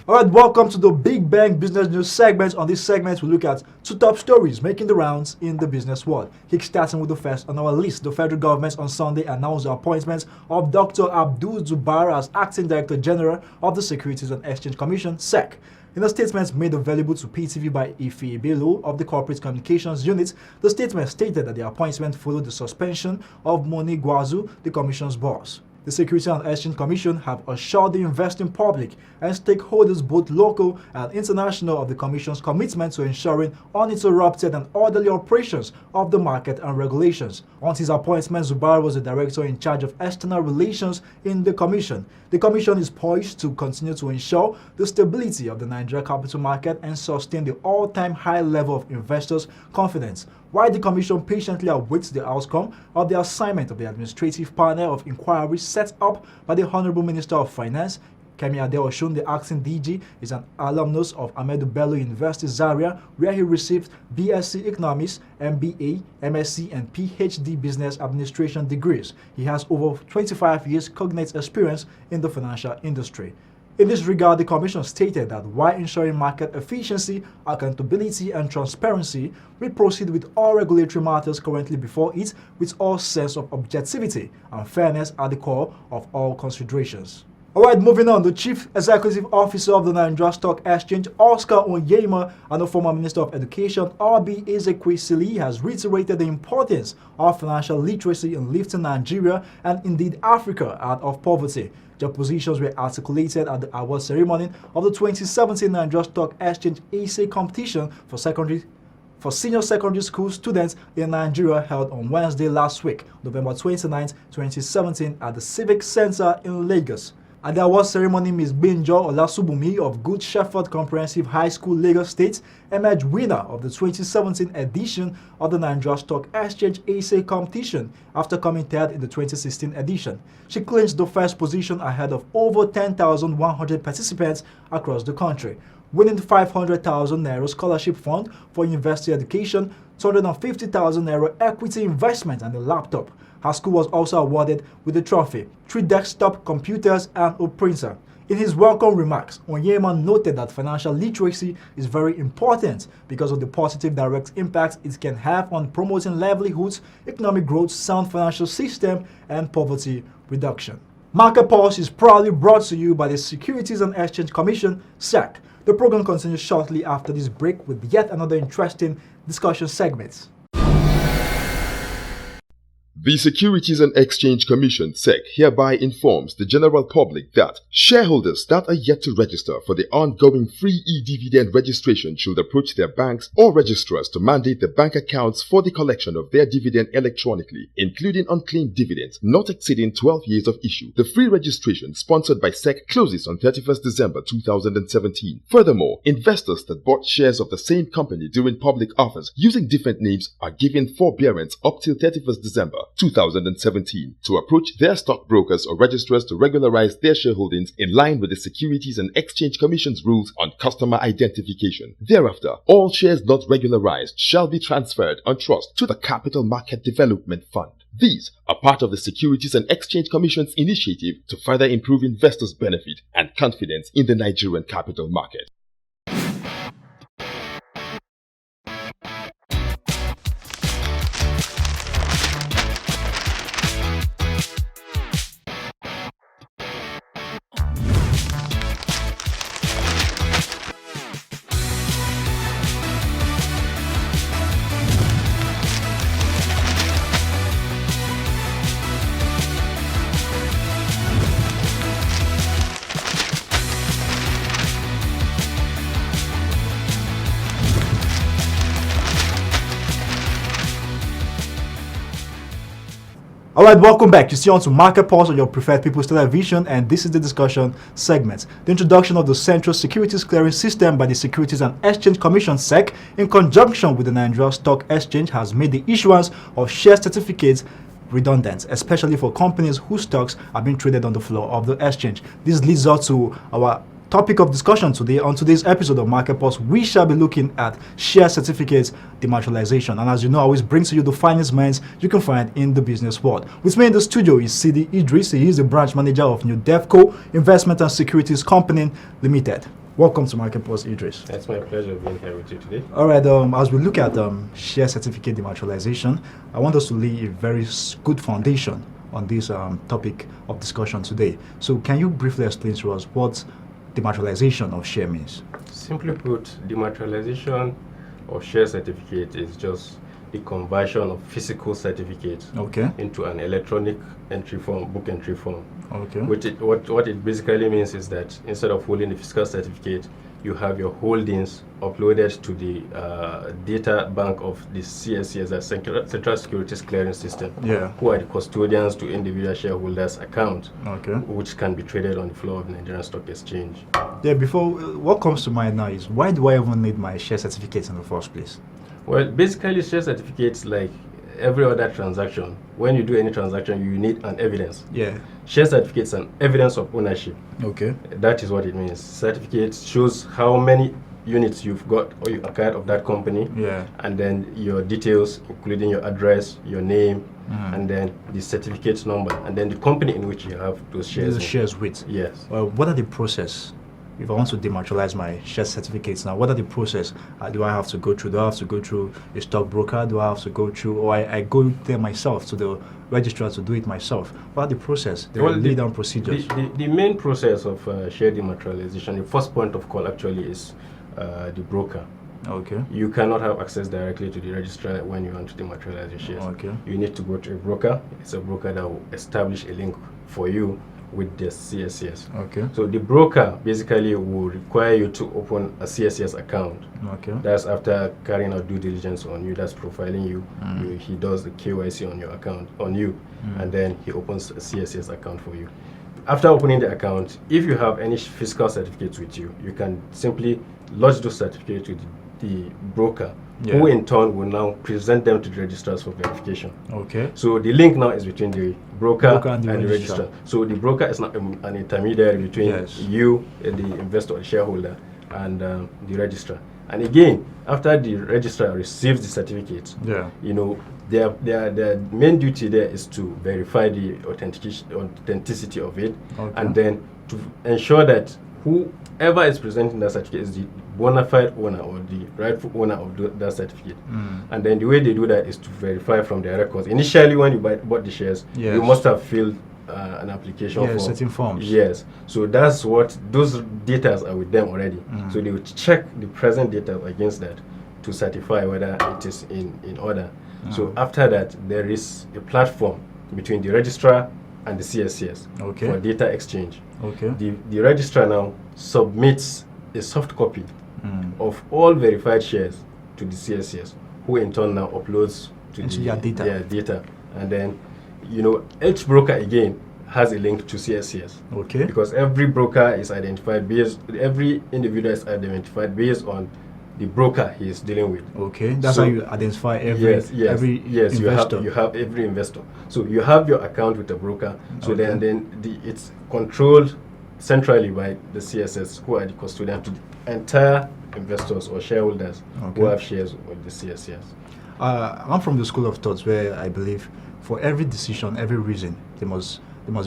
Alright, welcome to the Big Bang Business News segment. On this segment, we look at two top stories making the rounds in the business world. Starting with the first on our list, the federal government on Sunday announced the appointment of Dr. Abdul Zubair as Acting Director General of the Securities and Exchange Commission, SEC. In a statement made available to PTV by Ife Bello of the Corporate Communications Unit, the statement stated that the appointment followed the suspension of Moni Gwazu, the Commission's boss. The Securities and Exchange Commission have assured the investing public and stakeholders, both local and international, of the Commission's commitment to ensuring uninterrupted and orderly operations of the market and regulations. On his appointment, Zubair was the director in charge of external relations in the Commission. The Commission is poised to continue to ensure the stability of the Nigerian capital market and sustain the all-time high level of investors' confidence, while the Commission patiently awaits the outcome of the assignment of the administrative panel of inquiry set up by the Honorable Minister of Finance. Kemi Adeosun, the acting DG, is an alumnus of Ahmadu Bello University, Zaria, where he received BSc Economics, MBA, MSc, and PhD Business Administration degrees. He has over 25 years cognate experience in the financial industry. In this regard, the Commission stated that while ensuring market efficiency, accountability, and transparency, we proceed with all regulatory matters currently before it with all sense of objectivity and fairness at the core of all considerations. Alright, moving on, the Chief Executive Officer of the Nigerian Stock Exchange, Oscar Onyema, and the former Minister of Education, R.B. Ezekwesili, has reiterated the importance of financial literacy in lifting Nigeria and indeed Africa out of poverty. Their positions were articulated at the award ceremony of the 2017 Nigerian Stock Exchange essay competition for senior secondary school students in Nigeria, held on Wednesday last week, November 29, 2017, at the Civic Center in Lagos. At the award ceremony, Ms. Benjo Olasubumi of Good Shepherd Comprehensive High School, Lagos State, emerged winner of the 2017 edition of the Nigerian Stock Exchange essay competition after coming third in the 2016 edition. She claims the first position ahead of over 10,100 participants across the country, winning the 500,000 Naira scholarship fund for university education, 250,000 Naira equity investment, and a laptop. Her school was also awarded with a trophy, 3 desktop computers, and a printer. In his welcome remarks, Onyema noted that financial literacy is very important because of the positive direct impact it can have on promoting livelihoods, economic growth, sound financial system, and poverty reduction. Market Pulse is proudly brought to you by the Securities and Exchange Commission, SEC. The program continues shortly after this break with yet another interesting discussion segment. The Securities and Exchange Commission, SEC, hereby informs the general public that shareholders that are yet to register for the ongoing free e-dividend registration should approach their banks or registrars to mandate the bank accounts for the collection of their dividend electronically, including unclaimed dividends not exceeding 12 years of issue. The free registration, sponsored by SEC, closes on 31st December 2017. Furthermore, investors that bought shares of the same company during public offers using different names are given forbearance up till 31st December 2017 to approach their stockbrokers or registrars to regularize their shareholdings in line with the Securities and Exchange Commission's rules on customer identification. Thereafter, all shares not regularized shall be transferred on trust to the Capital Market Development Fund. These are part of the Securities and Exchange Commission's initiative to further improve investors' benefit and confidence in the Nigerian capital market. Alright, welcome back. You see on to Market Pulse on your preferred People's Television, and this is the discussion segment. The introduction of the Central Securities Clearing System by the Securities and Exchange Commission, SEC, in conjunction with the Nigerian Stock Exchange, has made the issuance of share certificates redundant, especially for companies whose stocks are being traded on the floor of the exchange. This leads us to our topic of discussion today. On today's episode of Market Pulse, we shall be looking at share certificates dematerialization. And as you know, I always bring to you the finest minds you can find in the business world. With me in the studio is Sidi Idris. He is the branch manager of Newdevco Investment and Securities Company Limited. Welcome to Market Pulse, Idris. It's my pleasure being here with you today. All right, as we look at share certificate dematerialization, I want us to lay a very good foundation on this topic of discussion today. So can you briefly explain to us what dematerialization of share means? Simply put, dematerialization of share certificate is just the conversion of physical certificates into an electronic entry form, book entry form. What it basically means is that instead of holding the physical certificate, you have your holdings uploaded to the data bank of the CSCS, the Central Securities Clearing System, who are the custodians to individual shareholders' account, which can be traded on the floor of the Nigerian Stock Exchange. Yeah, before, what comes to mind now is, why do I even need my share certificates in the first place? Well, basically, share certificates, like every other transaction, when you do any transaction, you need an evidence. Share certificates an evidence of ownership. That is what it means. Certificate shows how many units you've got or you acquired of that company, and then your details, including your address, your name, and then the certificate number, and then the company in which you have those shares. Shares with. Yes. Well, what are the process? If I want to dematerialize my share certificates now, what are the process? Do I have to go through? Do I have to go through a stockbroker? Do I have to go through, or I go there myself to the registrar to do it myself? What are the process? The lay down procedures. The main process of share dematerialization, the first point of call actually is the broker. You cannot have access directly to the registrar when you want to dematerialize your shares. You need to go to a broker. It's a broker that will establish a link for you with the CSCS. So the broker basically will require you to open a CSCS account. That's after carrying out due diligence on you, that's profiling you. He does the KYC on your account, and then he opens a CSCS account for you. After opening the account, if you have any physical certificates with you, you can simply lodge those certificates with the broker, who in turn will now present them to the registrars for verification. So the link now is between the broker and the registrar. So the broker is not an intermediary between you, the investor or shareholder, and the registrar. And again, after the registrar receives the certificate, you know, their main duty there is to verify the authenticity of it, and then to ensure that whoever is presenting that certificate is the bona fide owner or the rightful owner of that certificate. And then the way they do that is to verify from their records. Initially, when you bought the shares, you must have filled an application form. Certain forms. So that's what, those data are with them already. So they will check the present data against that to certify whether it is in order. So after that, there is a platform between the registrar and the CSCS for data exchange. The registrar now submits a soft copy of all verified shares to the CSCS, who in turn now uploads to their data. And then, you know, each broker again has a link to CSCS. Because every broker is identified every individual is identified based on the broker he is dealing with. That's how you identify every investor. You have every investor. So you have your account with the broker. So then it's controlled centrally by the CSS, who are the custodian to the entire investors or shareholders who have shares with the CSCS. I'm from the school of thoughts where I believe for every decision, every reason, there must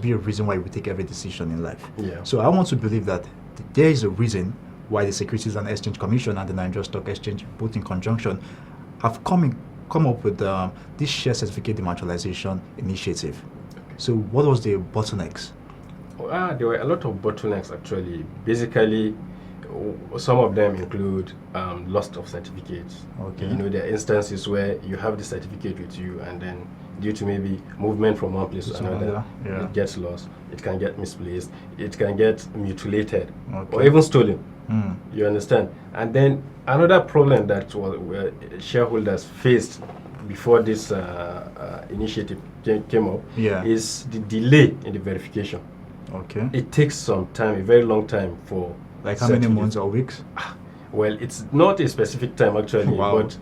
be a reason why we take every decision in life. So I want to believe that there is a reason why the Securities and Exchange Commission and the Nigerian Stock Exchange, both in conjunction, have come up with this share certificate dematerialization initiative. So what was the bottlenecks? There were a lot of bottlenecks actually. Basically, some of them include loss of certificates. You know, there are instances where you have the certificate with you, and then due to maybe movement from one place to another, it gets lost. It can get misplaced. It can get mutilated or even stolen. You understand? And then another problem that shareholders faced before this initiative came up is the delay in the verification. It takes some time, a very long time for. Like how many months or weeks? Well, it's not a specific time actually, but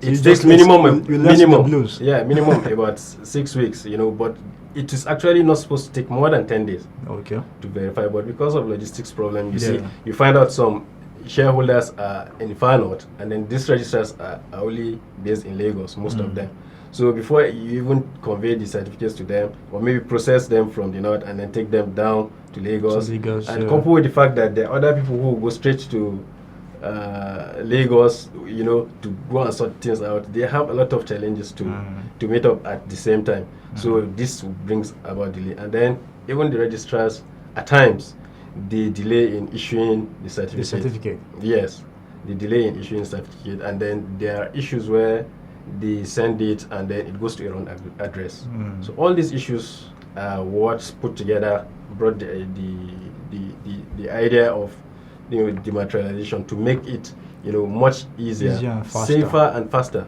it takes minimum minimum about 6 weeks, you know, but it is actually not supposed to take more than 10 days to verify. But because of logistics problem, you see, you find out some shareholders are in far north, and then these registrars are only based in Lagos, most of them. So before you even convey the certificates to them, or maybe process them from the north and then take them down to Lagos, and coupled with the fact that there are other people who go straight to Lagos, to go and sort things out, they have a lot of challenges to meet up at the same time. So this brings about delay. And then even the registrars, at times, they delay in issuing the certificate. Yes, the delay in issuing certificate. And then there are issues where they send it and then it goes to a wrong address. So all these issues are what's put together, brought the idea of dematerialization to make it much easier and safer and faster.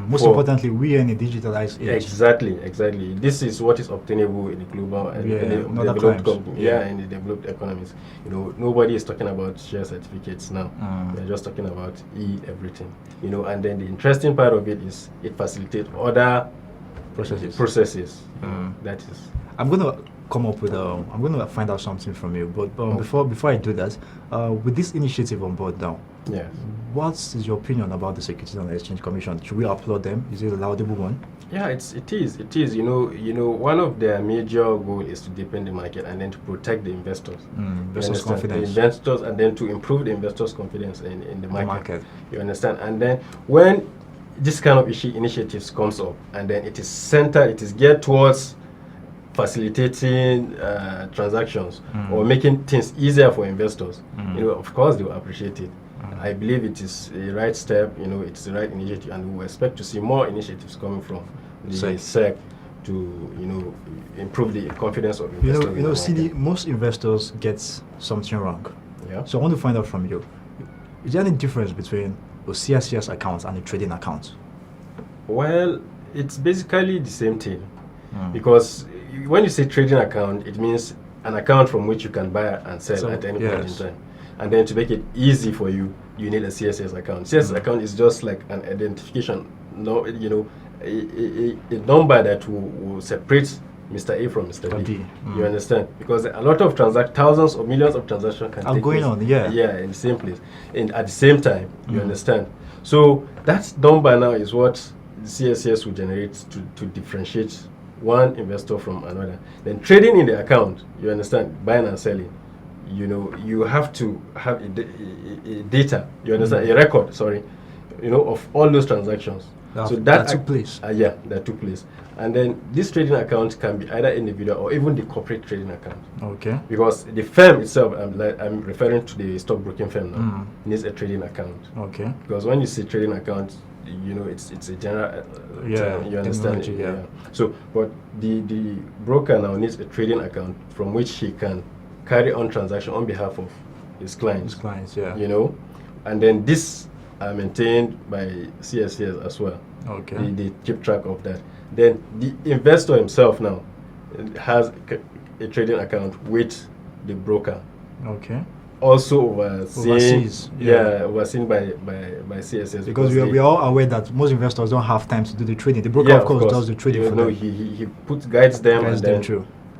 Most importantly, we are in a digitalized age. Exactly. This is what is obtainable in the global in the developed economies. Nobody is talking about share certificates now. They're just talking about everything. And then the interesting part of it is it facilitates other processes. That is. I'm going to come up with I'm going to find out something from you, but before I do that, with this initiative on board now, what is your opinion about the Securities and Exchange Commission? Should we applaud them? Is it a laudable one? Yeah, it is. One of their major goals is to deepen the market and then to protect the investors. Investors' confidence. The investors, and then to improve the investors' confidence in the market. You understand? And then when this kind of initiatives comes up, and then it is geared towards facilitating transactions or making things easier for investors, of course they will appreciate it. I believe it is a right step, it's the right initiative, and we expect to see more initiatives coming from the SEC to, improve the confidence of investors. Sidi, most investors get something wrong. Yeah. So I want to find out from you, is there any difference between a CSCS account and a trading account? Well, it's basically the same thing, because when you say trading account, it means an account from which you can buy and sell at any point in time. And then to make it easy for you, you need a CSS account. CSS account is just like an identification, a number that will separate Mr. A from Mr. B. You understand? Because a lot of thousands or millions of transactions can take place. In the same place, and at the same time. You understand? So that number now is what the CSS will generate to differentiate one investor from another. Then trading in the account, you understand, buying and selling, you have to have a data, you understand, a record, of all those transactions. That took place. That took place. And then this trading account can be either individual or even the corporate trading account. Okay. Because the firm itself, I'm referring to the stockbroking firm now, needs a trading account. Okay. Because when you say trading account, it's a general term, you understand? So, but the broker now needs a trading account from which he can carry on transaction on behalf of his clients. And then this are maintained by CSCS as well. Okay. They keep track of that. Then the investor himself now has a trading account with the broker. Okay. Also overseen by CSS. Because we are all aware that most investors don't have time to do the trading. The broker, of course, does the trading for them. He guides them and then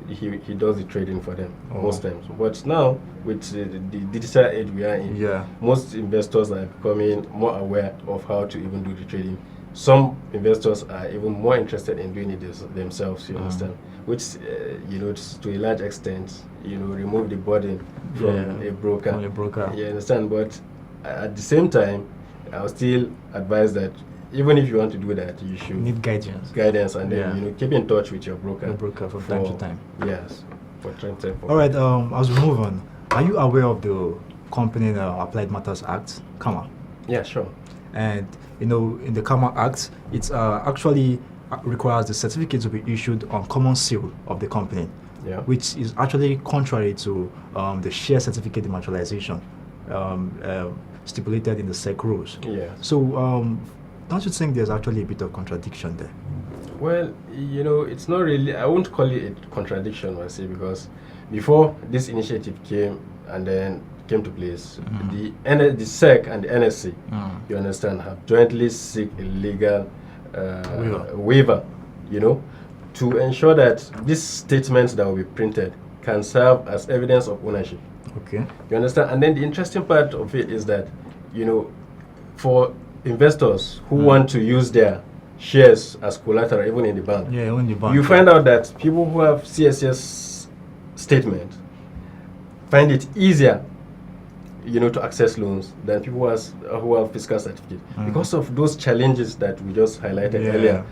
he does the trading for them most times. But now, with the digital age we are in, most investors are becoming more aware of how to even do the trading. Some investors are even more interested in doing it themselves, you understand? Which, to a large extent, remove the burden from a broker. You understand? But at the same time, I'll still advise that even if you want to do that, you should need guidance, and then keep in touch with your broker. From time to time. Yes, for time to time. All right. As we move on, are you aware of the Company Applied Matters Act, CAMA? Yeah, sure. And in the CAMA Act, it's actually requires the certificate to be issued on common seal of the company, which is actually contrary to the share certificate dematerialization stipulated in the SEC rules. Yeah. So don't you think there's actually a bit of contradiction there? Well, it's not really, I won't call it a contradiction, I say, because before this initiative came to place, the SEC and the NSC, you understand, have jointly seek a legal waiver, to ensure that these statements that will be printed can serve as evidence of ownership. Okay. You understand? And then the interesting part of it is that, for investors who want to use their shares as collateral even in the bank. Yeah, even in the bank. You find out that people who have CSS statement find it easier, to access loans than people who have fiscal certificate because of those challenges that we just highlighted earlier.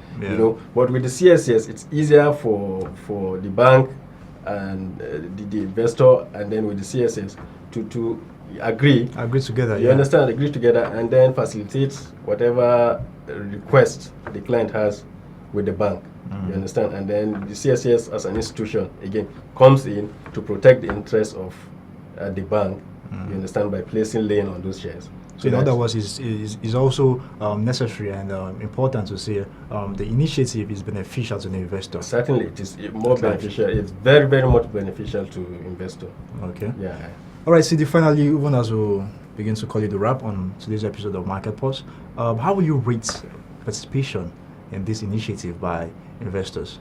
But with the CSS, it's easier for the bank and the investor, and then with the CSS to agree together. You understand? Agree together, and then facilitate whatever request the client has with the bank. You understand? And then the CSS as an institution again comes in to protect the interests of the bank. You understand, by placing lien on those shares. So in other words, is also necessary and important to say the initiative is beneficial to the investor. Certainly, it is more beneficial. It's very, very much beneficial to investor. Okay. Yeah. All right, Sidi, finally, even as we begin to call it a wrap on today's episode of Market Pulse, how will you rate participation in this initiative by investors?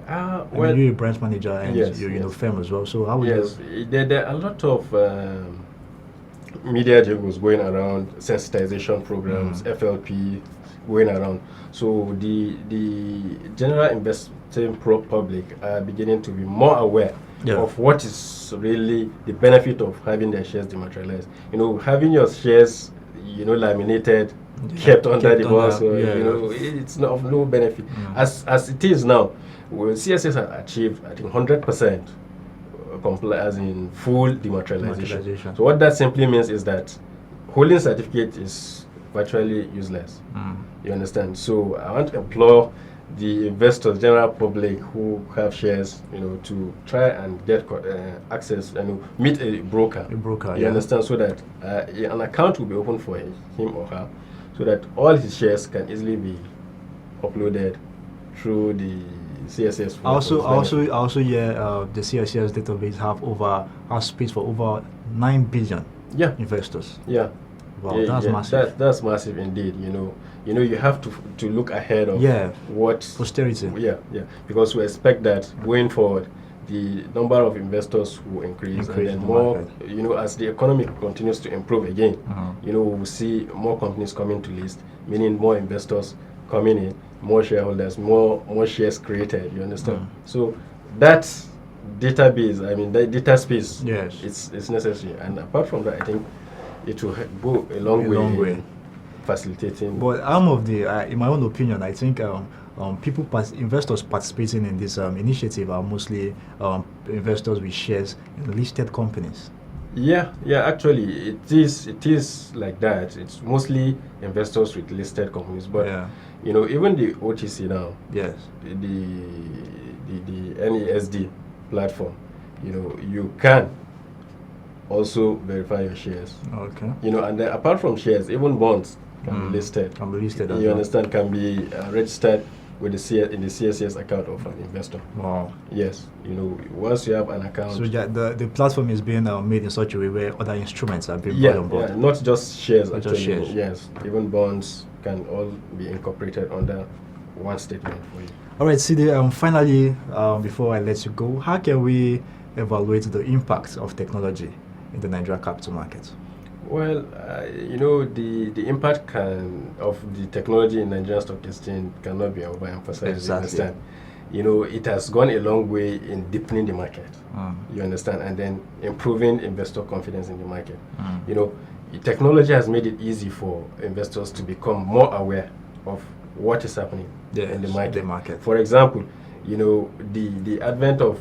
Well, you're a branch manager and you're firm as well. So how would you? There are a lot of media jingles going around, sensitization programs, FLP going around. So the general investing public are beginning to be more aware of what is really the benefit of having their shares dematerialized. Having your shares, laminated, kept under the box, it's not of no benefit. As it is now, CSS has achieved, I think, 100% as in full dematerialization. So what that simply means is that holding certificate is virtually useless. You understand? So I want to implore the investors, general public who have shares, to try and get access and meet a broker. You understand? So that an account will be open for him or her, so that all his shares can easily be uploaded through the CSS. Also, the CSS database has space for over 9 billion investors. Yeah. Wow, that's massive. That's massive indeed. You have to look ahead of what posterity. Yeah. Because we expect that going forward, the number of investors will increase and then more. As the economy continues to improve again, we'll see more companies coming to list, meaning more investors coming in, more shareholders, more shares created. You understand? So that database, that data space, it's necessary. And apart from that, I think it will go a long way facilitating. But in my own opinion, I think investors participating in this initiative are mostly investors with shares in listed companies. Yeah, actually, it is like that. It's mostly investors with listed companies, but even the OTC now, the NESD platform, you can also verify your shares. Okay. And then apart from shares, even bonds can be listed. You understand? Can be registered with in the CSS account of an investor. Wow. Yes. Once you have an account. So the platform is being made in such a way where other instruments are being brought on board. Yeah, not just shares. Not just shares. Yes. Even bonds can all be incorporated under one statement for you. All right, Sidi. Finally, before I let you go, how can we evaluate the impact of technology in the Nigerian capital market? Well, the impact of the technology in Nigerian stock exchange cannot be overemphasized. Exactly. You understand? It has gone a long way in deepening the market. You understand? And then improving investor confidence in the market. Technology has made it easy for investors to become more aware of what is happening in the market. For example, the advent of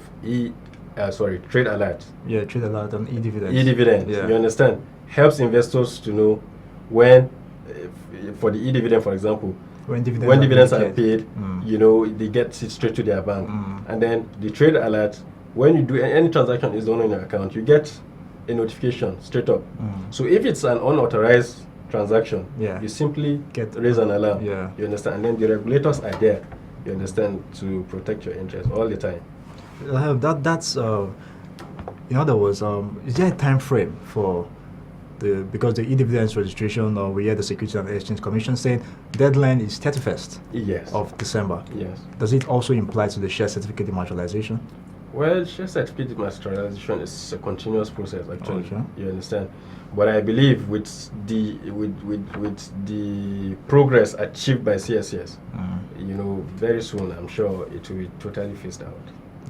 trade alert. Yeah, trade alert and e-dividend. E-dividend, you understand? Helps investors to know when, for the e-dividend, for example, when dividends are paid, they get it straight to their bank. And then the trade alert, when you do any transaction is done on your account, you get a notification straight up. So if it's an unauthorized transaction, you simply raise an alarm. You understand? And then the regulators are there, you understand, to protect your interests all the time. That's in other words, is there a time frame for because the e-dividends registration, we hear the Securities and Exchange Commission saying deadline is 31st of December. Yes. Does it also imply to the share certificate dematerialization? Well, share certificate dematerialization is a continuous process, actually. You understand? But I believe with the progress achieved by CSCS, very soon I'm sure it will be totally phased out.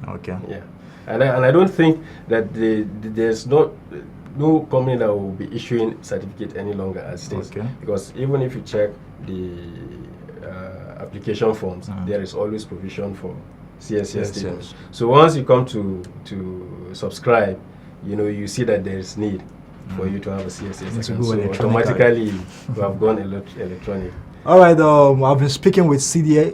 Okay. Yeah, and I don't think that there's no company that will be issuing certificate any longer as it is. Okay. Because even if you check the application forms, there is always provision for CSCS statements. So once you come to subscribe, you see that there is need for you to have a CSCS account. So automatically you have gone electronic. All right, I've been speaking with Sidi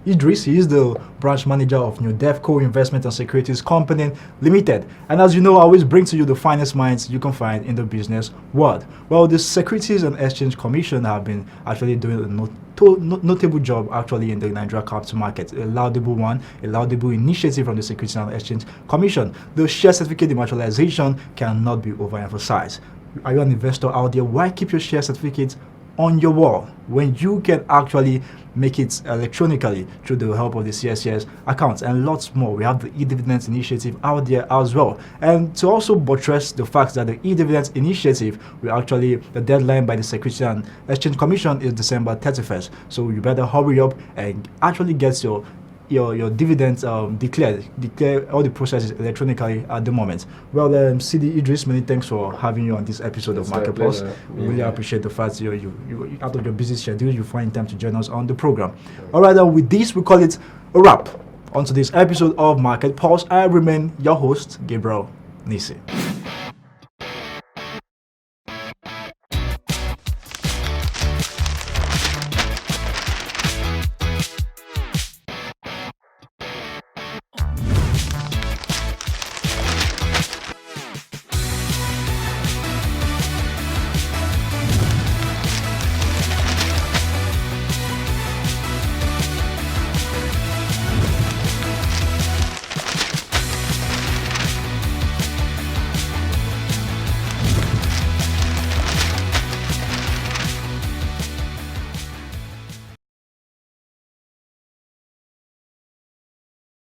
Idris. He is the branch manager of Newdevco Investment and Securities Company Limited. And as you know, I always bring to you the finest minds you can find in the business world. Well, the Securities and Exchange Commission have been actually doing a notable job actually in the Nigeria capital market. A laudable one, a laudable initiative from the Securities and Exchange Commission. The share certificate dematerialization cannot be overemphasized. Are you an investor out there? Why keep your share certificate on your wall when you can actually make it electronically through the help of the CSCS accounts and lots more? We have the e-dividends initiative out there as well. And to also buttress the fact that the e-dividends initiative will actually, the deadline by the Securities and Exchange Commission is December 31st. So you better hurry up and actually get your dividends declare all the processes electronically at the moment. Well, Sidi Idris, many thanks for having you on this episode of Market Pulse. We really appreciate the fact you out of your busy schedule, you find time to join us on the program. All right, with this, we call it a wrap on today's episode of Market Pulse. I remain your host, Gabriel Nisi.